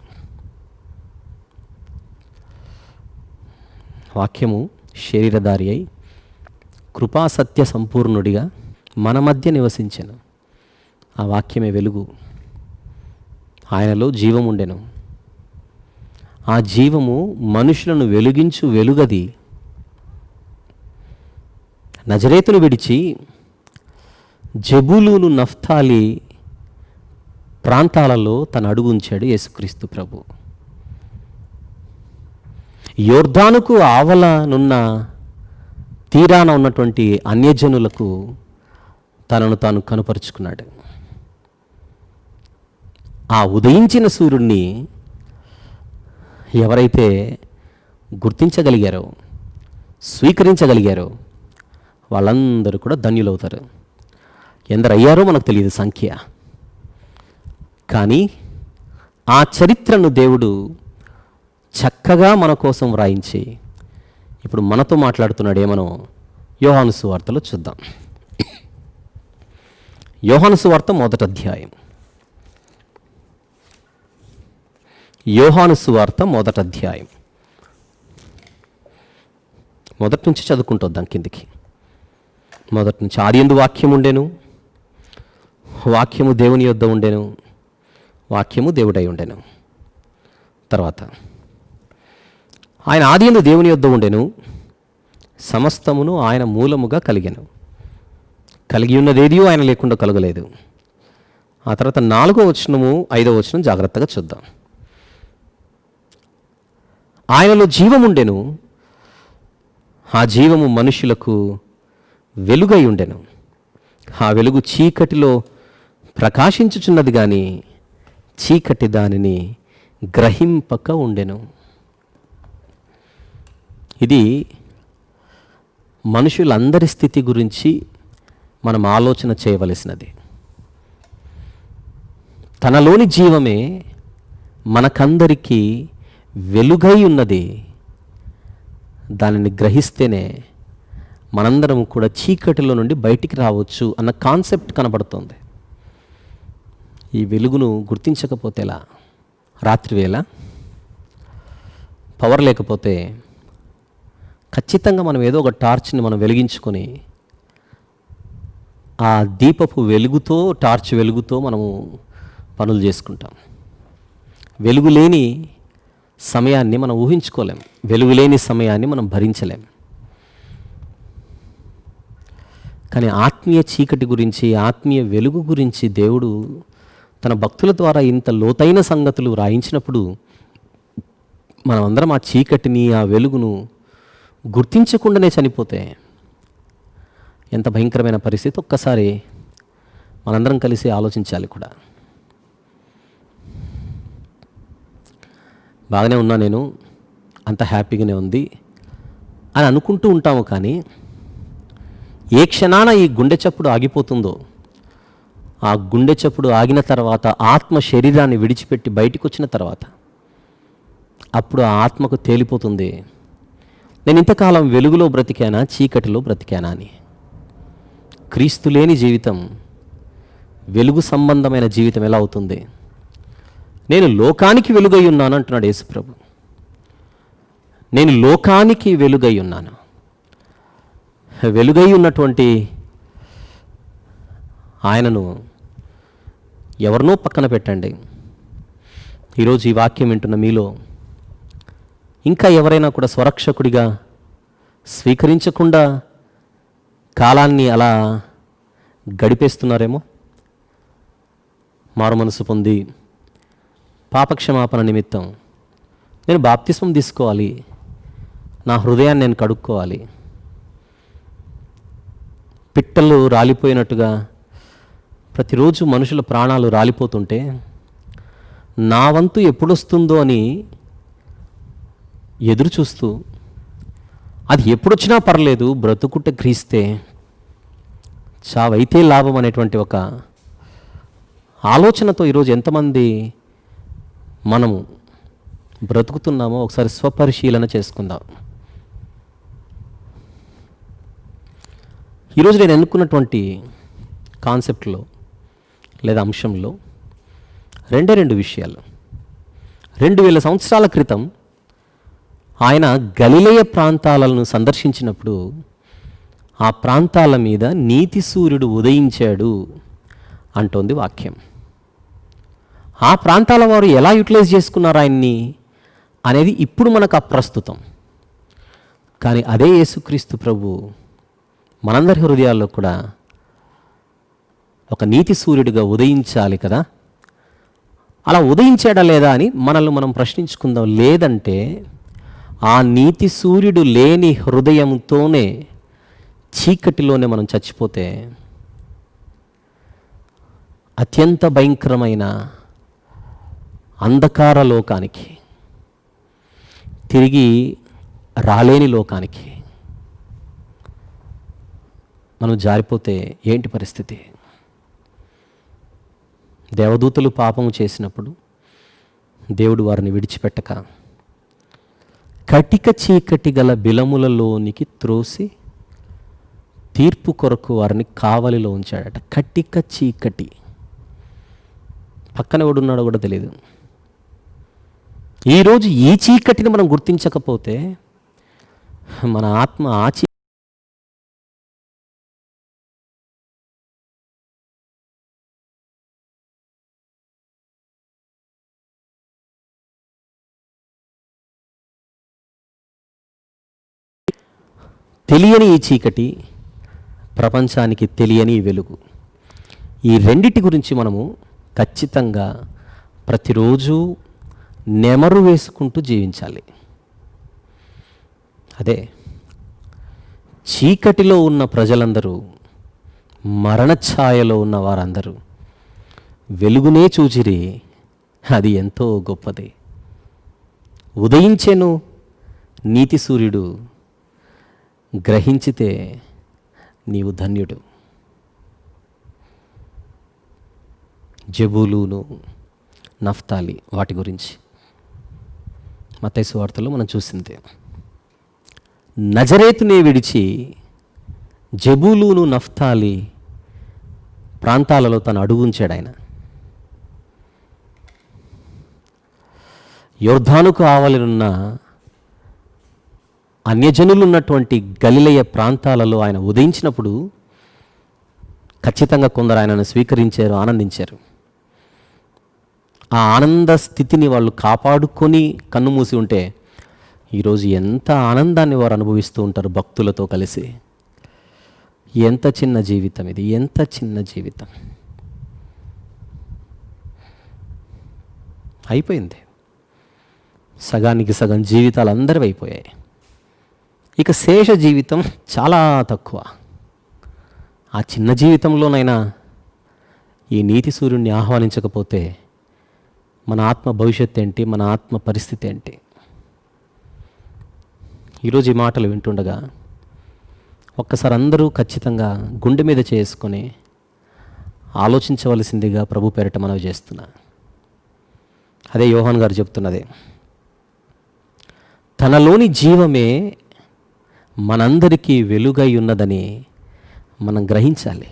వాక్యము శరీరధారి అయి కృపాసత్య సంపూర్ణుడిగా మన మధ్య నివసించెను. ఆ వాక్యమే వెలుగు. ఆయనలో జీవం ఉండెను. ఆ జీవము మనుషులను వెలుగించు వెలుగది. నజరేతును విడిచి జెబూలూను నఫ్తాలి ప్రాంతాలలో తన అడుగు ఉంచాడు యేసుక్రీస్తు ప్రభు. యోర్దానుకు ఆవలనున్న తీరాన ఉన్నటువంటి అన్యజనులకు తనను తాను కనుపరుచుకున్నాడు. ఆ ఉదయించిన సూర్యుడిని ఎవరైతే గుర్తించగలిగారో, స్వీకరించగలిగారో వాళ్ళందరూ కూడా ధన్యులవుతారు. ఎందరు అయ్యారో మనకు తెలియదు సంఖ్య. కానీ ఆ చరిత్రను దేవుడు చక్కగా మన కోసం వ్రాయించి ఇప్పుడు మనతో మాట్లాడుతున్నాడు. ఏమనో యోహాను సువార్తలో చూద్దాం. యోహాను సువార్త 1వ అధ్యాయం. యోహాను సువార్త 1వ అధ్యాయం మొదటి నుంచి చదువుకుంటొద్దాం కిందికి. మొదటి నుంచి, ఆదియందు వాక్యం ఉండెను, వాక్యము దేవుని యొద్ద ఉండెను, వాక్యము దేవుడై ఉండెను. తర్వాత, ఆయన ఆదియందు దేవుని యొద్ద ఉండెను, సమస్తమును ఆయన మూలముగా కలిగెను, కలిగి ఉన్నదేది ఆయన లేకుండా కలగలేదు. ఆ తర్వాత 4వ వచనము 5వ వచనం జాగ్రత్తగా చూద్దాం. ఆయనలో జీవముండెను, ఆ జీవము మనుషులకు వెలుగై ఉండెను, ఆ వెలుగు చీకటిలో ప్రకాశించుచున్నది కానీ చీకటి దానిని గ్రహింపక ఉండెను. ఇది మనుషులందరి స్థితి గురించి మనం ఆలోచన చేయవలసినది. తనలోని జీవమే మనకందరికీ వెలుగై ఉన్నది. దానిని గ్రహిస్తేనే మనందరం కూడా చీకటిలో నుండి బయటికి రావచ్చు అన్న కాన్సెప్ట్ కనబడుతుంది. ఈ వెలుగును గుర్తించకపోతే ఎలా? రాత్రివేళ పవర్ లేకపోతే ఖచ్చితంగా మనం ఏదో ఒక టార్చ్ని మనం వెలిగించుకొని ఆ దీపపు వెలుగుతో, టార్చ్ వెలుగుతో మనము పనులు చేసుకుంటాం. వెలుగు లేని సమయాన్ని మనం ఊహించుకోలేం. వెలుగు లేని సమయాన్ని మనం భరించలేం. కానీ ఆత్మీయ చీకటి గురించి, ఆత్మీయ వెలుగు గురించి దేవుడు తన భక్తుల ద్వారా ఇంత లోతైన సంగతులు రాయించినప్పుడు మనమందరం ఆ చీకటిని, ఆ వెలుగును గుర్తించకుండానే చనిపోతే ఎంత భయంకరమైన పరిస్థితి. ఒక్కసారి మనందరం కలిసి ఆలోచించాలి కూడా. బాగానే ఉన్నా, నేను అంత హ్యాపీగానే ఉంది అని అనుకుంటూ ఉంటాము. కానీ ఏ క్షణాన ఈ గుండె చప్పుడు ఆగిపోతుందో, ఆ గుండె చప్పుడు ఆగిన తర్వాత ఆత్మ శరీరాన్ని విడిచిపెట్టి బయటికి వచ్చిన తర్వాత అప్పుడు ఆ ఆత్మకు తేలిపోతుంది, నేను ఇంతకాలం వెలుగులో బ్రతికానా, చీకటిలో బ్రతికానా అని. క్రీస్తు లేని జీవితం, వెలుగు సంబంధమైన జీవితం ఎలా అవుతుంది? నేను లోకానికి వెలుగై ఉన్నాను అంటున్నాడు యేసుప్రభు. నేను లోకానికి వెలుగై ఉన్నాను. వెలుగై ఉన్నటువంటి ఆయనను ఎవరినో పక్కన పెట్టండి. ఈరోజు ఈ వాక్యం వింటున్న మీలో ఇంకా ఎవరైనా కూడా స్వరక్షకుడిగా స్వీకరించకుండా కాలాన్ని అలా గడిపేస్తున్నారేమో. మారు మనసు పొంది పాపక్షమాపణ నిమిత్తం నేను బాప్తిస్మం తీసుకోవాలి, నా హృదయాన్ని నేను కడుక్కోవాలి, పిట్టలు రాలిపోయినట్టుగా ప్రతిరోజు మనుషుల ప్రాణాలు రాలిపోతుంటే నా వంతు ఎప్పుడొస్తుందో అని ఎదురు చూస్తూ అది ఎప్పుడొచ్చినా పర్లేదు, బ్రతుకుట క్రీస్తే, చావైతే లాభం అనేటువంటి ఒక ఆలోచనతో ఈరోజు ఎంతమంది మనము బ్రతుకుతున్నామో ఒకసారి స్వపరిశీలన చేసుకుందాం. ఈరోజు నేను ఎన్నుకున్నటువంటి కాన్సెప్ట్లో లేదా అంశంలో రెండు విషయాలు. 2000 సంవత్సరాల క్రితం ఆయన గలిలయ ప్రాంతాలను సందర్శించినప్పుడు ఆ ప్రాంతాల మీద నీతి సూర్యుడు ఉదయించాడు అంటోంది వాక్యం. ఆ ప్రాంతాల వారు ఎలా యూటిలైజ్ చేసుకున్నారు ఆయన్ని అనేది ఇప్పుడు మనకు అప్రస్తుతం. కానీ అదే యేసుక్రీస్తు ప్రభు మనందరి హృదయాల్లో కూడా ఒక నీతి సూర్యుడిగా ఉదయించాలి కదా. అలా ఉదయించాడా లేదా అని మనల్ని మనం ప్రశ్నించుకుందాం. లేదంటే ఆ నీతి సూర్యుడు లేని హృదయంతోనే చీకటిలోనే మనం చచ్చిపోతే అత్యంత భయంకరమైన అంధకార లోకానికి, తిరిగి రాలేని లోకానికి మనం జారిపోతే ఏంటి పరిస్థితి? దేవదూతలు పాపము చేసినప్పుడు దేవుడు వారిని విడిచిపెట్టక కటిక చీకటి గల బిలములలోనికి త్రోసి తీర్పు కొరకు వారిని కావలిలో ఉంచాడట. కటిక చీకటి, పక్కన ఎవడున్నాడో కూడా తెలియదు. ఈరోజు ఈ చీకటిని మనం గుర్తించకపోతే మన ఆత్మ తెలియని ఈ చీకటి, ప్రపంచానికి తెలియని ఈ వెలుగు, ఈ రెండిటి గురించి మనము ఖచ్చితంగా ప్రతిరోజు నెమరు వేసుకుంటూ జీవించాలి. అదే చీకటిలో ఉన్న ప్రజలందరూ, మరణఛాయలో ఉన్న వారందరూ వెలుగునే చూచిరి, అది ఎంతో గొప్పది. ఉదయించెను నీతి సూర్యుడు, గ్రహించితే నీవు ధన్యుడు. జెబూలూను, నఫ్తాలి, వాటి గురించి మత్తయి సువార్తలో మనం చూసింది. నజరేతునే విడిచి జెబూలూను, నఫ్తాలి ప్రాంతాలలో తను అడుగుంచాడు ఆయన. యొర్దానుకు ఆవలినున్న అన్యజనులు ఉన్నటువంటి గలిలయ ప్రాంతాలలో ఆయన ఉదయించినప్పుడు ఖచ్చితంగా కొందరు ఆయనను స్వీకరించారు, ఆనందించారు. ఆ ఆనంద స్థితిని వాళ్ళు కాపాడుకొని కన్ను మూసి ఉంటే ఈరోజు ఎంత ఆనందాన్ని వారు అనుభవిస్తూ ఉంటారు భక్తులతో కలిసి. ఎంత చిన్న జీవితం ఇది, ఎంత చిన్న జీవితం. అయిపోయింది, సగానికి సగం జీవితాలు అందరివి అయిపోయాయి. ఇక శేష జీవితం చాలా తక్కువ. ఆ చిన్న జీవితంలోనైనా ఈ నీతి సూర్యుడిని ఆహ్వానించకపోతే మన ఆత్మ భవిష్యత్తు ఏంటి, మన ఆత్మ పరిస్థితి ఏంటి? ఈరోజు ఈ మాటలు వింటుండగా ఒక్కసారి అందరూ ఖచ్చితంగా గుండె మీద చేసుకొని ఆలోచించవలసిందిగా ప్రభు పేరిట మనవి చేస్తున్నా. అదే యోహాన్ గారు చెప్తున్నది, తనలోని జీవమే మనందరికీ వెలుగై ఉన్నదని మనం గ్రహించాలి.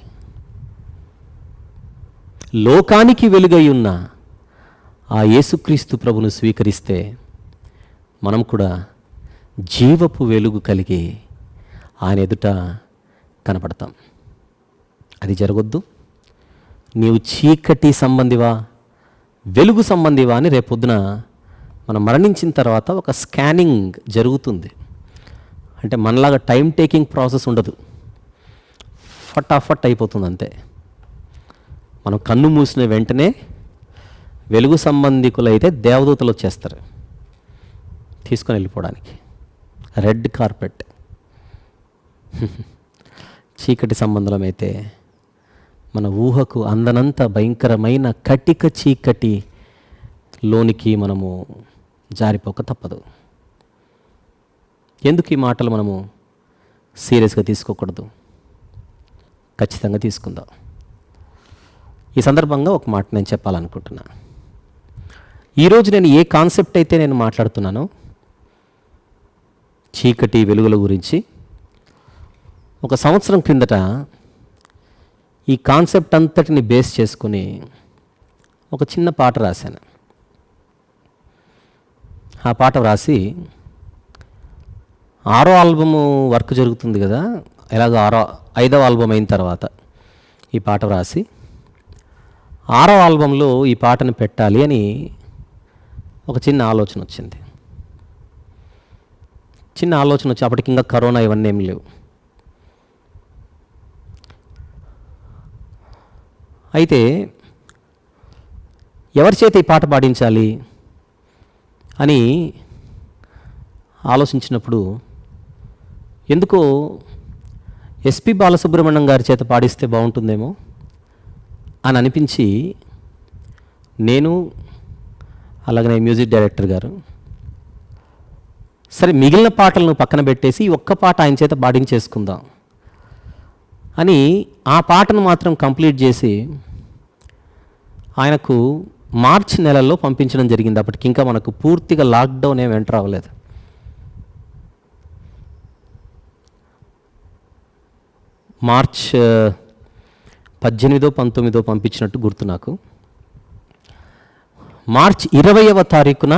లోకానికి వెలుగై ఉన్న ఆ యేసుక్రీస్తు ప్రభును స్వీకరిస్తే మనం కూడా జీవపు వెలుగు కలిగి ఆయన ఎదుట కనపడతాం. అది జరగొద్దు. నీవు చీకటి సంబంధివా, వెలుగు సంబంధివా అని రేపొద్దున మనం మరణించిన తర్వాత ఒక స్కానింగ్ జరుగుతుంది. అంటే మనలాగా టైం టేకింగ్ ప్రాసెస్ ఉండదు, ఫటాఫట్ అయిపోతుంది అంతే. మనం కన్ను మూసిన వెంటనే వెలుగు సంబంధికులైతే దేవదూతలు వచ్చేస్తారు తీసుకొని వెళ్ళిపోవడానికి, రెడ్ కార్పెట్. చీకటి సంబంధమైతే మన ఊహకు అందనంత భయంకరమైన కటిక చీకటి లోనికి మనము జారిపోక తప్పదు. ఎందుకు ఈ మాటలు మనము సీరియస్గా తీసుకోకూడదు? ఖచ్చితంగా తీసుకుందాం. ఈ సందర్భంగా ఒక మాట నేను చెప్పాలనుకుంటున్నా. ఈరోజు నేను ఏ కాన్సెప్ట్ అయితే నేను మాట్లాడుతున్నానో చీకటి వెలుగుల గురించి, ఒక సంవత్సరం క్రిందట ఈ కాన్సెప్ట్ అంతటిని బేస్ చేసుకుని ఒక చిన్న పాట రాశాను. ఆ పాట వ్రాసి 6వ ఆల్బము వర్క్ జరుగుతుంది కదా, ఎలాగో 5వ ఆల్బమ్ అయిన తర్వాత ఈ పాట వ్రాసి 6వ ఆల్బంలో ఈ పాటను పెట్టాలి అని ఒక చిన్న ఆలోచన వచ్చింది. అప్పటికి ఇంకా కరోనా ఇవన్నీ ఏమి లేవు. అయితే ఎవరి చేత ఈ పాట పాడించాలి అని ఆలోచించినప్పుడు ఎందుకో ఎస్పి బాలసుబ్రహ్మణ్యం గారి చేత పాడిస్తే బాగుంటుందేమో అని అనిపించి, నేను అలాగనే మ్యూజిక్ డైరెక్టర్ గారు సరే మిగిలిన పాటలను పక్కన పెట్టేసి ఈ ఒక్క పాట ఆయన చేత పాడించేసుకుందాం అని ఆ పాటను మాత్రం కంప్లీట్ చేసి ఆయనకు మార్చి నెలల్లో పంపించడం జరిగింది. అప్పటికి ఇంకా మనకు పూర్తిగా లాక్డౌన్ ఏమి ఎంటర్ అవ్వలేదు. మార్చ్ 18, 19 పంపించినట్టు గుర్తు నాకు. మార్చ్ 20వ తారీఖున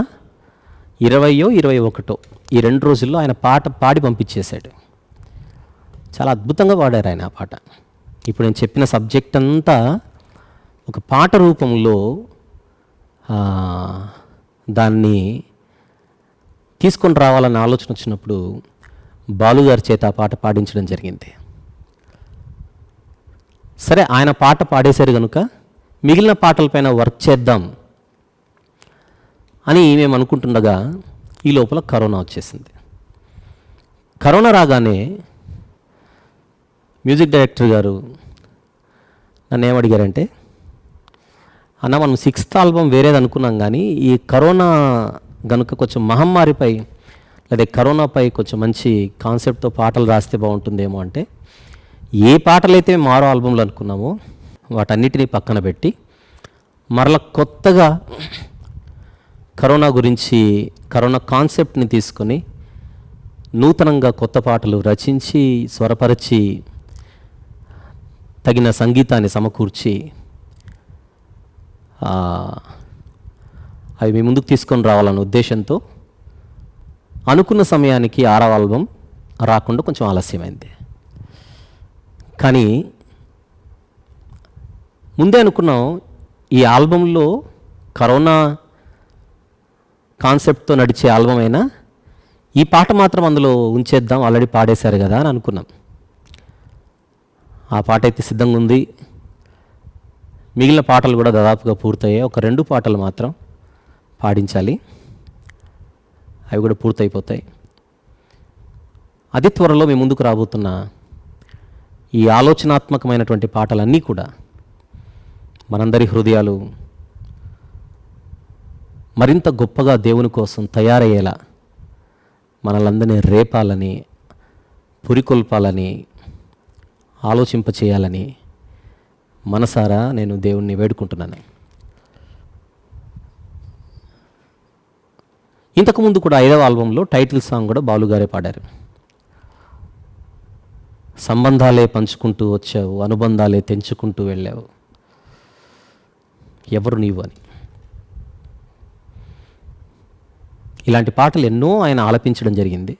20, 21 ఈ 2 రోజుల్లో ఆయన పాట పాడి పంపించేశాడు. చాలా అద్భుతంగా పాడారు ఆయన ఆ పాట. ఇప్పుడు నేను చెప్పిన సబ్జెక్ట్ అంతా ఒక పాట రూపంలో దాన్ని తీసుకొని రావాలన్న ఆలోచన వచ్చినప్పుడు బాలుగారి చేత ఆ పాట పాడించడం జరిగింది. సరే ఆయన పాట పాడేశారు కనుక మిగిలిన పాటలపైన వర్క్ చేద్దాం అని మేము అనుకుంటుండగా ఈ లోపల కరోనా వచ్చేసింది. కరోనా రాగానే మ్యూజిక్ డైరెక్టర్ గారు నన్ను ఏమడిగారంటే, అన్న మనం 6th ఆల్బమ్ వేరేది అనుకున్నాం కానీ ఈ కరోనా గనుక కొంచెం మహమ్మారిపై లేదా కరోనాపై కొంచెం మంచి కాన్సెప్ట్తో పాటలు రాస్తే బాగుంటుందేమో అంటే, ఏ పాటలైతే మేము 6వ ఆల్బంలో అనుకున్నామో వాటన్నిటినీ పక్కన పెట్టి మరల కొత్తగా కరోనా గురించి కరోనా కాన్సెప్ట్ని తీసుకొని నూతనంగా కొత్త పాటలు రచించి స్వరపరిచి తగిన సంగీతాన్ని సమకూర్చి అవి మీ ముందుకు తీసుకొని రావాలన్న ఉద్దేశంతో అనుకున్న సమయానికి 6వ ఆల్బమ్ రాకుండా కొంచెం ఆలస్యమైంది. కానీ ముందే అనుకున్నాం ఈ ఆల్బంలో కరోనా కాన్సెప్ట్తో నడిచే ఆల్బమ్ అయినా ఈ పాట మాత్రం అందులో ఉంచేద్దాం, ఆల్రెడీ పాడేశారు కదా అని అనుకున్నాం. ఆ పాట అయితే సిద్ధంగా ఉంది. మిగిలిన పాటలు కూడా దాదాపుగా పూర్తయ్యాయి. ఒక 2 పాటలు మాత్రం పాడించాలి, అవి కూడా పూర్తయిపోతాయి. అతి త్వరలో మీ ముందుకు రాబోతున్న ఈ ఆలోచనాత్మకమైనటువంటి పాటలన్నీ కూడా మనందరి హృదయాలు మరింత గొప్పగా దేవుని కోసం తయారయ్యేలా మనలందరినీ రేపాలని, పురికొల్పాలని, ఆలోచింపచేయాలని మనసారా నేను దేవుణ్ణి వేడుకుంటున్నాను. ఇంతకుముందు కూడా 5వ ఆల్బంలో టైటిల్ సాంగ్ కూడా బాలుగారే పాడారు. సంబంధాలే పంచుకుంటూ వచ్చావు, అనుబంధాలే తెంచుకుంటూ వెళ్ళావు, ఎవరు నీవు అని. ఇలాంటి పాటలు ఎన్నో ఆయన ఆలపించడం జరిగింది.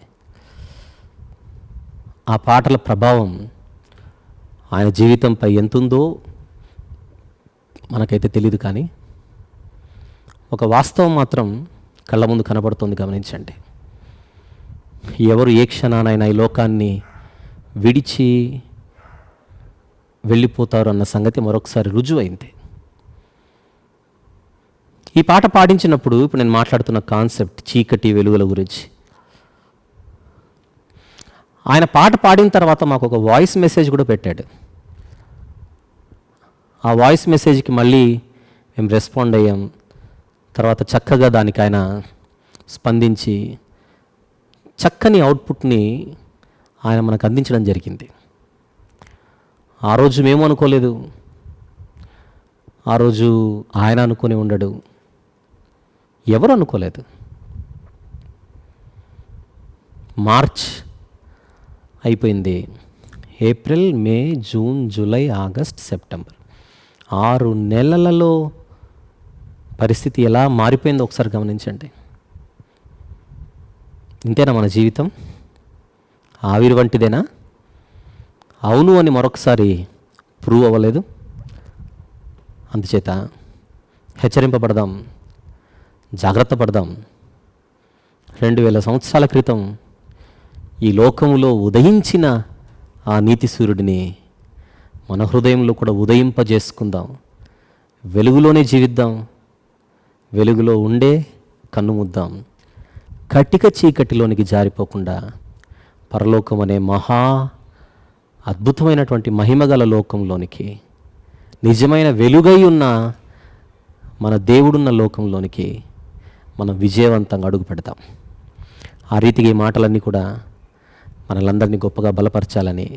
ఆ పాటల ప్రభావం ఆయన జీవితంపై ఎంతుందో మనకైతే తెలియదు, కానీ ఒక వాస్తవం మాత్రం కళ్ళ ముందు కనబడుతుంది, గమనించండి. ఎవరు ఏ క్షణానైనా ఈ లోకాన్ని విడిచి వెళ్ళిపోతారు అన్న సంగతి మరొకసారి రుజువైంది. ఈ పాట పాడించినప్పుడు ఇప్పుడు నేను మాట్లాడుతున్న కాన్సెప్ట్ చీకటి వెలుగుల గురించి, ఆయన పాట పాడిన తర్వాత మాకు ఒక వాయిస్ మెసేజ్ కూడా పెట్టాడు. ఆ వాయిస్ మెసేజ్కి మళ్ళీ మేము రెస్పాండ్ అయ్యాం. తర్వాత చక్కగా దానికి ఆయన స్పందించి చక్కని అవుట్పుట్ని ఆయన మనకు అందించడం జరిగింది. ఆ రోజు మేము అనుకోలేదు, ఆ రోజు ఆయన అనుకుని ఉండడు, ఎవరు అనుకోలేదు. మార్చ్ అయిపోయింది, ఏప్రిల్, మే, జూన్, జూలై, ఆగస్ట్, సెప్టెంబర్ 6 నెలలలో పరిస్థితి ఎలా మారిపోయిందో ఒకసారి గమనించండి. ఇంతేనా మన జీవితం? ఆవిరి వంటిదేనా? అవును అని మరొకసారి ప్రూవ్ అవ్వలేదు. అందుచేత హెచ్చరింపబడదాం, జాగ్రత్త పడదాం. 2000 సంవత్సరాల క్రితం ఈ లోకములో ఉదయించిన ఆ నీతి సూర్యుడిని మన హృదయంలో కూడా ఉదయింపజేసుకుందాం. వెలుగులోనే జీవిద్దాం, వెలుగులో ఉండే కన్నుముద్దాం. కటిక చీకటిలోనికి జారిపోకుండా పరలోకం అనే మహా అద్భుతమైనటువంటి మహిమగల లోకంలోనికి, నిజమైన వెలుగై ఉన్న మన దేవుడున్న లోకంలోనికి మనం విజయవంతంగా అడుగు పెడతాం. ఆ రీతిగా ఈ మాటలన్నీ కూడా మనలందరినీ గొప్పగా బలపరచాలని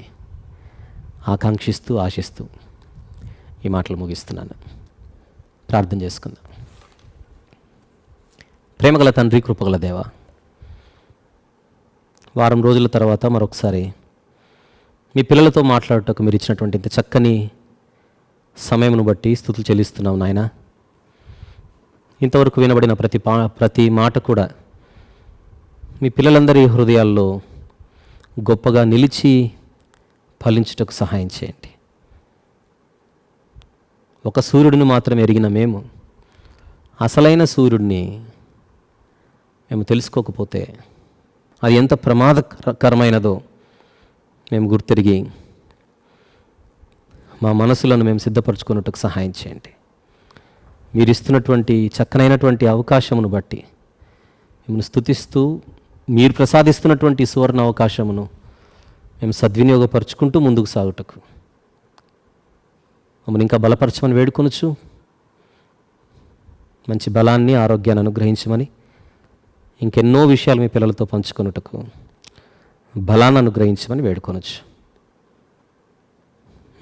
ఆకాంక్షిస్తూ, ఆశిస్తూ ఈ మాటలు ముగిస్తున్నాను. ప్రార్థన చేసుకుందాం. ప్రేమగల తండ్రి, కృపగల దేవ, వారం రోజుల తర్వాత మరొకసారి మీ పిల్లలతో మాట్లాడటకు మీరు ఇచ్చినటువంటి ఇంత చక్కని సమయమును బట్టి స్తుతులు చెల్లిస్తున్నాం నాయన. ఇంతవరకు వినబడిన ప్రతి మాట కూడా మీ పిల్లలందరి హృదయాల్లో గొప్పగా నిలిచి ఫలించుటకు సహాయం చేయండి. ఒక సూర్యుడిని మాత్రం ఎరిగిన మేము అసలైన సూర్యుడిని మేము తెలుసుకోకపోతే అది ఎంత ప్రమాదకరమైనదో మేము గుర్తిరిగి మా మనసులను మేము సిద్ధపరచుకున్నట్టుకు సహాయం చేయండి. మీరు ఇస్తున్నటువంటి చక్కనైనటువంటి అవకాశమును బట్టి మిమ్మల్ని స్తుతిస్తూ, మీరు ప్రసాదిస్తున్నటువంటి సువర్ణ అవకాశమును మేము సద్వినియోగపరుచుకుంటూ ముందుకు సాగుటకు మమ్మల్ని ఇంకా బలపరచమని వేడుకొనుచు, మంచి బలాన్ని, ఆరోగ్యాన్ని అనుగ్రహించమని, ఇంకెన్నో విషయాలు మీ పిల్లలతో పంచుకొనుటకు బలాన్ని అనుగ్రహించమని వేడుకొనొచ్చు.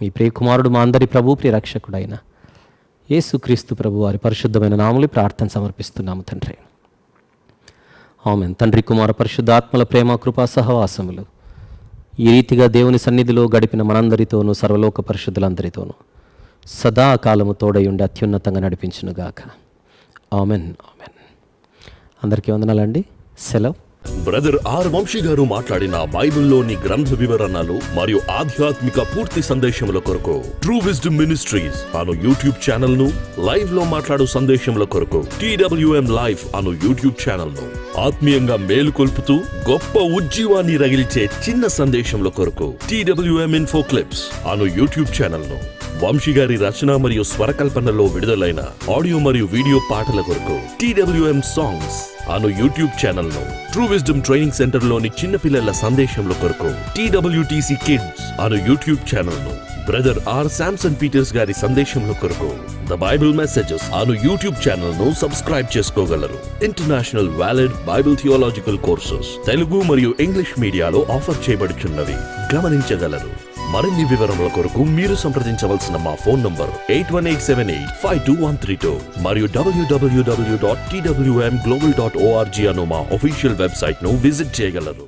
మీ ప్రియకుమారుడు, మా అందరి ప్రభు, ప్రియ రక్షకుడైన యేసుక్రీస్తు ప్రభు వారి పరిశుద్ధమైన నామములో ప్రార్థన సమర్పిస్తున్నాము తండ్రి. ఆమేన్. తండ్రి, కుమార, పరిశుద్ధాత్మల ప్రేమ, కృపా సహవాసములు ఈ రీతిగా దేవుని సన్నిధిలో గడిపిన మనందరితోనూ, సర్వలోక పరిశుద్ధులందరితోనూ సదాకాలము తోడై ఉండి అత్యున్నతంగా నడిపించునుగాక. Amen, amen. అందరికీ వందనాలండి. సెలవు. బ్రదర్ ఆర్ వంశీ గారు మాట్లాడిన బైబిల్లోని గ్రంథ వివరణలు మరియు ఆధ్యాత్మిక పూర్తి సందేశముల కొరకు ట్రూ విజ్డమ్ మినిస్ట్రీస్ అను యూట్యూబ్ ఛానల్ ను, లైవ్ లో మాట్లాడు సందేశముల కొరకు TWM లైవ్ అను యూట్యూబ్ ఛానల్ ను, ఆత్మీయంగా మేలుకొల్పుతూ గొప్ప ఉజ్జీవాన్ని రగిల్చే చిన్న సందేశముల కొరకు TWM ఇన్ఫో క్లిప్స్ అను యూట్యూబ్ ఛానల్ ను, వంశీ గారి రచన మరియు స్వరకల్పనలో విడుదలైన ఆడియో మరియు వీడియో పాటల కొరకు TWM సాంగ్స్ అను యూట్యూబ్ ఛానల్ ను, ట్రూ విజ్డమ్ ట్రైనింగ్ సెంటర్ లోని చిన్నపిల్లల సందేశంల కొరకు TWTC కిడ్స్ అను యూట్యూబ్ ఛానల్ ను, బ్రదర్ ఆర్ శాంసన్ పీటర్స్ గారి సందేశంల కొరకు the Bible messages Anu YouTube channel ను సబ్స్క్రైబ్ చేసుకోగలరు. International valid Bible theological courses Telugu మరియు ఇంగ్లీష్ మీడియాలో ఆఫర్ చేయబడుచున్నవి గమనించగలరు. మరిన్ని వివరముల కొరకు మీరు సంప్రదించవలసిన మా ఫోన్ నంబర్ 8187852132 మరియు www.twmglobal.org అను మా ఆఫీషియల్ వెబ్సైట్ ను విజిట్ చేయగలరు.